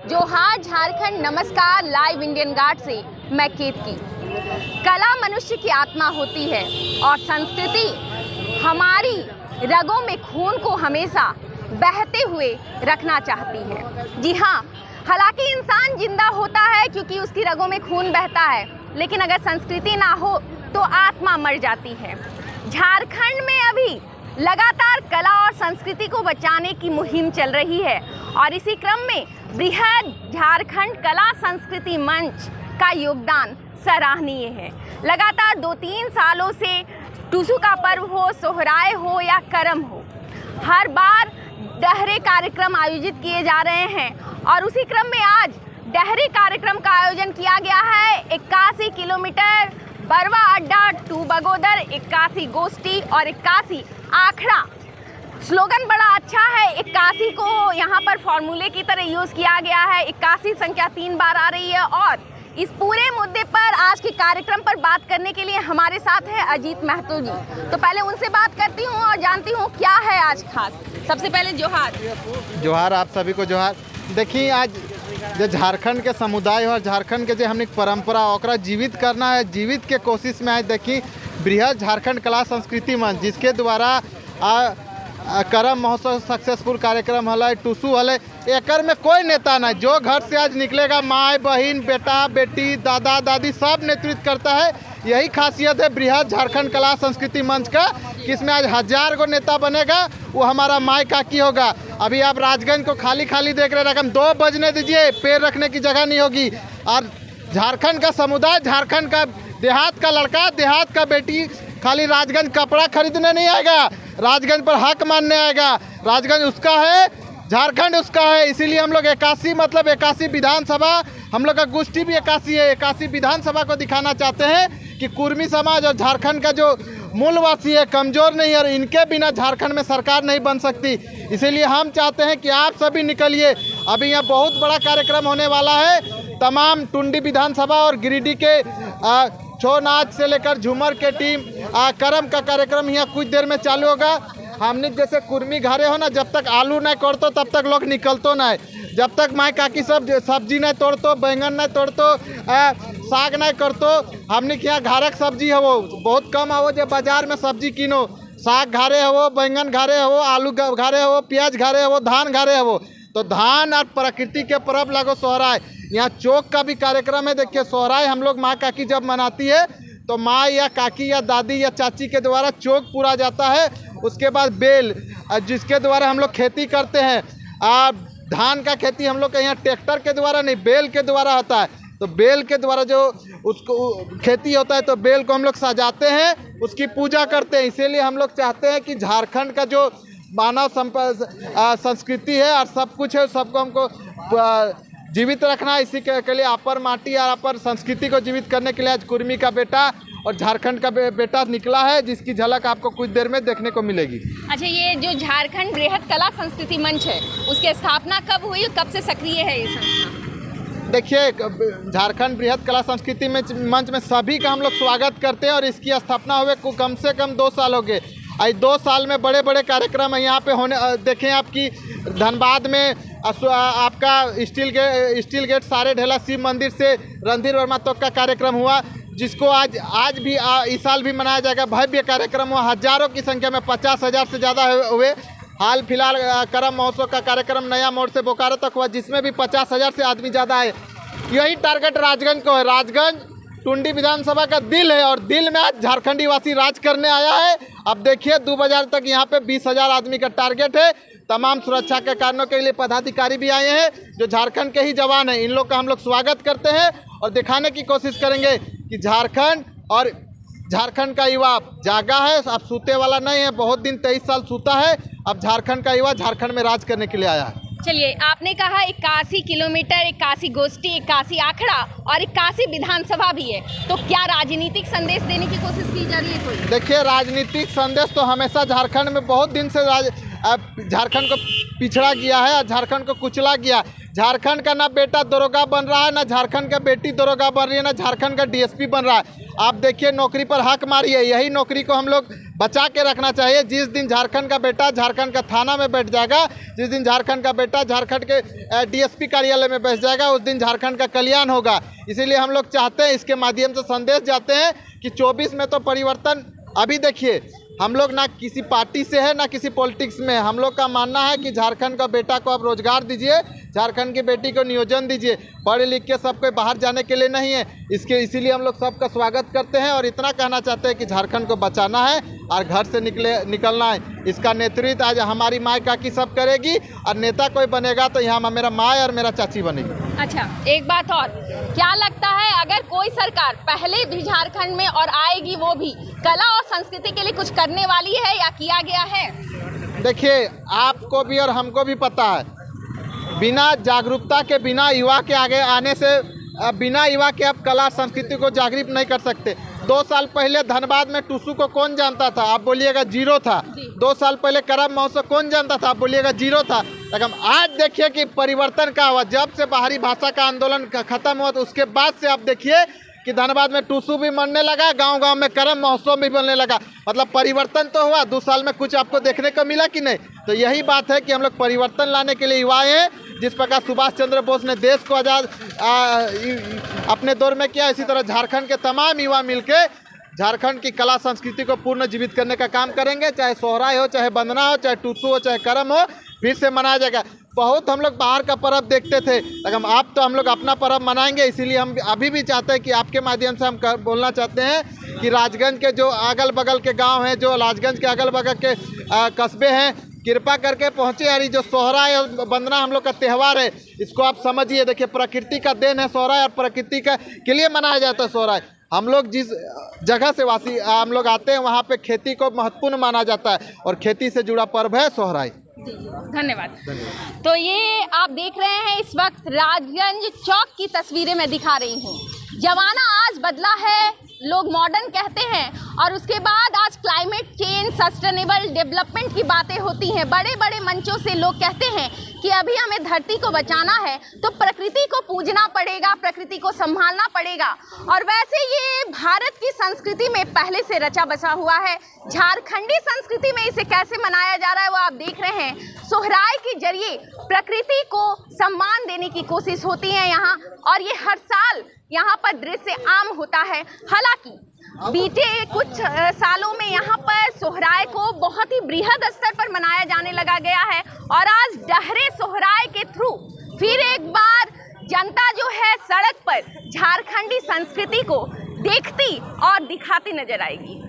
जोहार झारखंड, नमस्कार। Live Indian guard से मैं केतकी। कला मनुष्य की आत्मा होती है और संस्कृति हमारी रगों में खून को हमेशा बहते हुए रखना चाहती है। जी हाँ, हालांकि इंसान जिंदा होता है क्योंकि उसकी रगों में खून बहता है, लेकिन अगर संस्कृति ना हो तो आत्मा मर जाती है। झारखंड में अभी लगातार कला और संस्कृति को बचाने की मुहिम चल रही है और इसी क्रम में बृहद झारखंड कला संस्कृति मंच का योगदान सराहनीय है। लगातार 2-3 सालों से टुसू का पर्व हो, सोहराय हो या करम हो, हर बार डहरे कार्यक्रम आयोजित किए जा रहे हैं और उसी क्रम में आज डहरे कार्यक्रम का आयोजन किया गया है। 81 किलोमीटर बरवा अड्डा टू बगोदर, 81 गोष्ठी और 81 आखड़ा। स्लोगन बड़ा अच्छा है। 81 को यहाँ पर फॉर्मूले की तरह यूज़ किया गया है। 81 संख्या 3 बार आ रही है और इस पूरे मुद्दे पर आज के कार्यक्रम पर बात करने के लिए हमारे साथ है अजीत महतो जी। तो पहले उनसे बात करती हूँ और जानती हूँ क्या है आज खास। सबसे पहले जोहार। आप सभी को जोहार। देखिए, आज जो झारखंड के समुदाय और झारखंड के जो हमने परंपरा ओकरा जीवित करना है, जीवित के कोशिश में आज देखिए बृहद झारखंड कला संस्कृति मंच, जिसके द्वारा करम महोत्सव सक्सेसफुल कार्यक्रम हल, टुसू हल। एकर में कोई नेता नहीं, जो घर से आज निकलेगा माँ बहन बेटा बेटी दादा दादी सब नेतृत्व करता है। यही खासियत है बृहद झारखंड कला संस्कृति मंच का कि इसमें आज 1000 गो नेता बनेगा, वो हमारा माई काकी होगा। अभी आप राजगंज को खाली खाली देख रहे हैं, 2 बजने दीजिए, पैर रखने की जगह नहीं होगी। और झारखंड का समुदाय, झारखंड का देहात का लड़का, देहात का बेटी खाली राजगंज कपड़ा खरीदने नहीं आएगा, राजगंज पर हक मानने आएगा। राजगंज उसका है, झारखंड उसका है। इसीलिए हम लोग 81 मतलब 81 विधानसभा, हम लोग का गोष्ठी भी 81 है। 81 विधानसभा को दिखाना चाहते हैं कि कुर्मी समाज और झारखंड का जो मूलवासी है कमज़ोर नहीं है और इनके बिना झारखंड में सरकार नहीं बन सकती। इसीलिए हम चाहते हैं कि आप सभी निकलिए। अभी यहाँ बहुत बड़ा कार्यक्रम होने वाला है। तमाम टुंडी विधानसभा और गिरिडीह के छो नाच से लेकर झूमर के टीम, करम का कार्यक्रम यहाँ कुछ देर में चालू होगा। हमने जैसे कुर्मी घरे हो ना, जब तक आलू नहीं तोड़तो तब तक लोग निकलतो नहीं। जब तक माँ काकी सब सब्जी नहीं तोड़तो, बैंगन नहीं तोड़तो, साग नहीं करतो। हमने यहाँ घरक सब्जी है वो बहुत कम है, वो जो बाजार में सब्जी किनो, साग घरे है वो, बैंगन घरे है वो, आलू घरे है वो, प्याज घरे है वो, धान घरे है वो। तो धान और प्रकृति के पर्व लगो सोहराय। यहाँ चौक का भी कार्यक्रम है। देखिए, सोहराय हम लोग माँ काकी जब मनाती है तो माँ या काकी या दादी या चाची के द्वारा चौक पूरा जाता है। उसके बाद बेल, जिसके द्वारा हम लोग खेती करते हैं। धान का खेती हम लोग के यहाँ ट्रैक्टर के द्वारा नहीं, बेल के द्वारा होता है। तो बेल के द्वारा जो उसको खेती होता है तो बेल को हम लोग सजाते हैं, उसकी पूजा करते हैं। इसीलिए हम लोग चाहते हैं कि झारखंड का जो मानव संस्कृति है और सब कुछ है, सबको हमको जीवित रखना है। इसी के लिए अपर माटी और अपर संस्कृति को जीवित करने के लिए आज कुर्मी का बेटा और झारखंड का बेटा निकला है, जिसकी झलक आपको कुछ देर में देखने को मिलेगी। अच्छा, ये जो झारखंड बृहद कला संस्कृति मंच है, उसकी स्थापना कब हुई, कब से सक्रिय है ये संस्था? देखिए, झारखंड बृहद कला संस्कृति मंच में सभी का हम लोग स्वागत करते हैं और इसकी स्थापना हुए को कम से कम 2 साल हो गए। आज 2 साल में बड़े बड़े कार्यक्रम है यहाँ पे होने। देखें, आपकी धनबाद में आपका स्टील गेट सारे ढेला शिव मंदिर से रणधीर वर्मा तक का कार्यक्रम हुआ, जिसको आज भी इस साल भी मनाया जाएगा। भव्य कार्यक्रम हुआ, हजारों की संख्या में, 50,000 से ज़्यादा हुए। हाल फिलहाल करम महोत्सव का कार्यक्रम नया मोड़ से बोकारो तक हुआ, जिसमें भी 50,000 से आदमी ज़्यादा है। यही टारगेट राजगंज को है। राजगंज टुंडी विधानसभा का दिल है और दिल में आज झारखंडी वासी राज करने आया है। अब देखिए, 2 बजे तक यहाँ पे 20,000 आदमी का टारगेट है। तमाम सुरक्षा के कारणों के लिए पदाधिकारी भी आए हैं जो झारखंड के ही जवान हैं। इन लोग का हम लोग स्वागत करते हैं और दिखाने की कोशिश करेंगे कि झारखंड का युवा जागा है, अब सूते वाला नहीं है। बहुत दिन 23 साल सूता है, अब झारखंड का युवा झारखंड में राज करने के लिए आया है। चलिए, आपने कहा 81 किलोमीटर, 81 गोष्ठी, 81 आखड़ा और 81 विधानसभा भी है, तो क्या राजनीतिक संदेश देने की कोशिश की जा रही है कोई? देखिए, राजनीतिक संदेश तो हमेशा झारखंड में बहुत दिन से झारखंड को पिछड़ा गया है और झारखंड को कुचला गया। झारखंड का ना बेटा दरोगा बन रहा है, ना झारखंड का बेटी दरोगा बन रही है, ना झारखंड का डीएसपी बन रहा है। आप देखिए नौकरी पर हक मारी है, यही नौकरी को हम लोग बचा के रखना चाहिए। जिस दिन झारखंड का बेटा झारखंड का थाना में बैठ जाएगा, जिस दिन झारखंड का बेटा झारखंड के डीएसपी कार्यालय में बैठ जाएगा, उस दिन झारखंड का कल्याण होगा। इसीलिए हम लोग चाहते हैं, इसके माध्यम से संदेश जाते हैं कि 24 में तो परिवर्तन। अभी देखिए हम लोग ना किसी पार्टी से है ना किसी पॉलिटिक्स में, हम लोग का मानना है कि झारखंड का बेटा को आप रोजगार दीजिए, झारखंड की बेटी को नियोजन दीजिए। पढ़े लिख के सबको बाहर जाने के लिए नहीं है, इसीलिए हम लोग सबका स्वागत करते हैं और इतना कहना चाहते हैं कि झारखंड को बचाना है और घर से निकलना है। इसका नेतृत्व आज हमारी माँ काकी सब करेगी और नेता कोई बनेगा तो यहाँ मेरा माँ और मेरा चाची बनेगी। अच्छा, एक बात और, क्या लगता है अगर कोई सरकार पहले भी झारखंड में और आएगी वो भी कला और संस्कृति के लिए कुछ करने वाली है या किया गया है? देखिए आपको भी और हमको भी पता है, बिना जागरूकता के, बिना युवा के आगे आने से, बिना युवा के आप कला संस्कृति को जागृत नहीं कर सकते। 2 साल पहले धनबाद में टुसू को कौन जानता था? आप बोलिएगा जीरो था। 2 साल पहले करम महोत्सव कौन जानता था? आप बोलिएगा जीरो था। लेकिन आज देखिए कि परिवर्तन का हुआ, जब से बाहरी भाषा का आंदोलन खत्म हुआ तो उसके बाद से आप देखिए कि धनबाद में टुसू भी मनने लगा, गांव-गांव में करम महोत्सव भी बनने लगा। मतलब परिवर्तन तो हुआ। 2 साल में कुछ आपको देखने को मिला कि नहीं? तो यही बात है कि हम लोग परिवर्तन लाने के लिए युवा हैं। जिस प्रकार सुभाष चंद्र बोस ने देश को आज़ाद अपने दौर में किया, इसी तरह झारखंड के तमाम युवा मिलके झारखंड की कला संस्कृति को पुनः जीवित करने का काम करेंगे। चाहे सोहराय हो, चाहे बंदना हो, चाहे टुसू हो, चाहे करम हो, फिर से मनाया जाएगा। बहुत हम लोग बाहर का पर्व देखते थे, लेकिन अब तो हम लोग अपना पर्व मनाएंगे। इसीलिए हम अभी भी चाहते हैं कि आपके माध्यम से हम बोलना चाहते हैं कि राजगंज के जो अगल बगल के गांव हैं, जो राजगंज के अगल बगल के कस्बे हैं, कृपा करके पहुँचे। यार जो सोहराय और बंदना हम लोग का त्यौहार है, इसको आप समझिए। देखिए प्रकृति का देन है सोहराय और प्रकृति के लिए मनाया जाता है सोहराय। हम लोग जिस जगह से हम लोग आते हैं वहाँ पे खेती को महत्वपूर्ण माना जाता है और खेती से जुड़ा पर्व है सोहराय। धन्यवाद। तो ये आप देख रहे हैं इस वक्त राजगंज चौक की तस्वीरें मैं दिखा रही हूँ। जमाना आज बदला है, लोग मॉडर्न कहते हैं, और उसके बाद आज क्लाइमेट चेंज, सस्टेनेबल डेवलपमेंट की बातें होती हैं। बड़े बड़े मंचों से लोग कहते हैं कि अभी हमें धरती को बचाना है तो प्रकृति को पूजना पड़ेगा, प्रकृति को संभालना पड़ेगा। और वैसे ये भारत की संस्कृति में पहले से रचा बसा हुआ है। झारखंडी संस्कृति में इसे कैसे मनाया जा रहा है वो आप देख रहे हैं। सोहराय के जरिए प्रकृति को सम्मान देने की कोशिश होती है यहाँ, और ये हर साल यहाँ पर दृश्य आम होता है। हालांकि बीते कुछ सालों में यहाँ पर सोहराय को बहुत ही बृहद स्तर पर मनाया जाने लगा गया है, और आज डहरे सोहराय के थ्रू फिर एक बार जनता जो है सड़क पर झारखंडी संस्कृति को देखती और दिखाती नजर आएगी।